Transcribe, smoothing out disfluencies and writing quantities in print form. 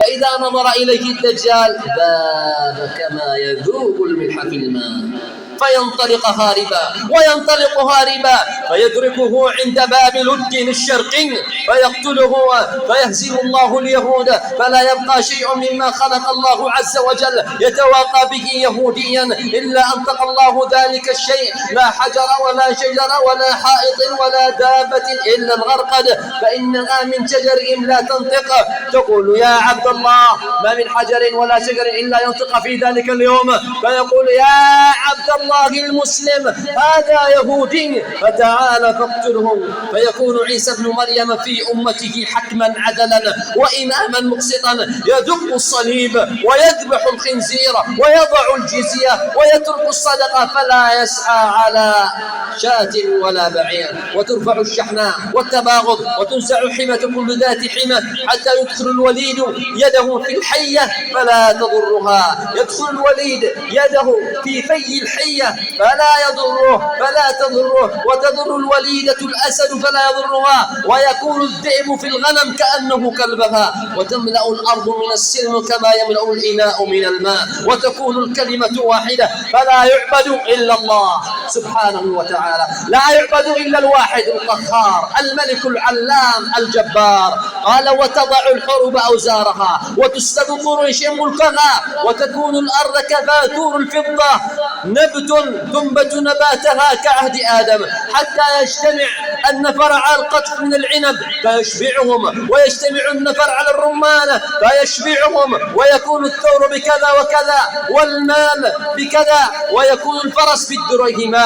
فإذا نظر إليه الدجال ذاب كما يذوب الملح في الماء، فينطلق هاربا فيدركه عند باب لد الشرقي فيقتله فيهزم الله اليهود، فلا يبقى شيء مما خلق الله عز وجل يتواقى به يهوديا إلا أنطق الله ذلك الشيء، لا حجر ولا شجر ولا حائط ولا دابة إلا الغرقد، فإنها من شجر لا تنطق تقول يا عبد الله ما من حجر ولا شجر إلا ينطق في ذلك اليوم، فيقول يا عبد الله المسلم هذا يهودي فتعال فاقتله، فيكون عيسى ابن مريم في أمته حكما عدلا وإماما مقسطا يدق الصليب ويذبح الخنزير ويضع الجزية ويترك الصدقة، فلا يسعى على شاة ولا بعير، وترفع الشحناء والتباغض وتنزع حمة كل ذات حمة، حتى يدخل الوليد يده في الحية فلا تضرها، يدخل الوليد يده في في الحية فلا تضره، وتضر الوليدة الأسد فلا يضرها، ويكون الذئب في الغنم كأنه كلبها، وتملأ الأرض من السلم كما يملأ الإناء من الماء، وتكون الكلمة واحدة، فلا يعبد إلا الله سبحانه وتعالى، لا يعبد إلا الواحد القهار الملك العلام الجبار. قال وتضع الحروب أوزارها وتسلب قريش ملكها، وتكون الأرض كفاتور الفضة تنبت نباتها كعهد آدم، حتى يجتمع النفر على القطف من العنب فيشبعهم، ويجتمع النفر على الرمان فيشبعهم، ويكون الثور بكذا وكذا والمال بكذا، ويكون الفرس بالدريهمات.